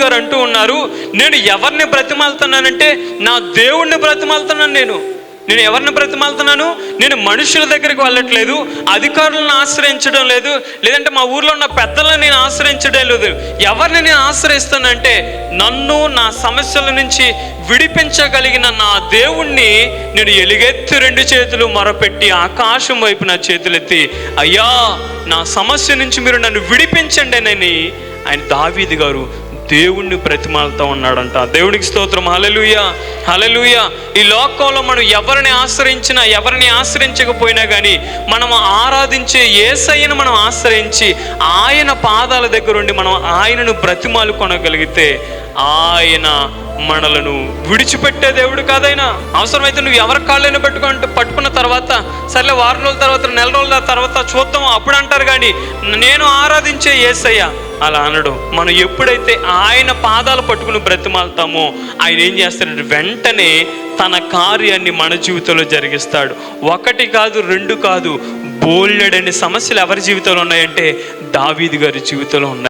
గారు అంటూ ఉన్నారు, నేను ఎవరిని బ్రతిమాలుతున్నానంటే నా దేవుణ్ణి బ్రతిమాలుతున్నాను. నేను ఎవరిని బ్రతిమాలుతున్నాను? నేను మనుషుల దగ్గరికి వెళ్ళట్లేదు, అధికారులను ఆశ్రయించడం లేదు, లేదంటే మా ఊర్లో ఉన్న పెద్దలను నేను ఆశ్రయించడం లేదు. ఎవరిని నేను ఆశ్రయిస్తానంటే నన్ను నా సమస్యల నుంచి విడిపించగలిగిన నా దేవుణ్ణి నేను ఎలుగెత్తి 2 చేతులు మొరపెట్టి ఆకాశం వైపు నా చేతులెత్తి, అయ్యా నా సమస్య నుంచి మీరు నన్ను విడిపించండి అని ఆయన దావీదు గారు దేవుణ్ణి బ్రతిమాలుతూ ఉన్నాడంట. దేవునికి స్తోత్రం. హల్లెలూయా, హల్లెలూయా. ఈ లోకంలో మనం ఎవరిని ఆశ్రయించినా, ఎవరిని ఆశ్రయించకపోయినా కానీ మనం ఆరాధించే యేసయ్యను మనం ఆశ్రయించి ఆయన పాదాల దగ్గర ఉండి మనం ఆయనను బ్రతిమాలు కొనగలిగితే ఆయన మనలను విడిచిపెట్టే దేవుడు కాదైనా. అవసరమైతే నువ్వు ఎవరి కాళ్ళైనా పట్టుకున్న తర్వాత సర్లే 6 రోజుల తర్వాత 1 నెల రోజుల తర్వాత చూద్దాం అప్పుడు అంటారు, కానీ నేను ఆరాధించే యేసయ్య అలా అనడు. మనం ఎప్పుడైతే ఆయన పాదాలు పట్టుకుని బ్రతిమాలుతామో ఆయన ఏం చేస్తాడంటే వెంటనే తన కార్యాన్ని మన జీవితంలో జరిగిస్తాడు. 1 కాదు 2 కాదు, బోలెడన్ని సమస్యలు ఎవరి జీవితంలో ఉన్నాయంటే దావీదు గారి జీవితంలో ఉన్నాయి.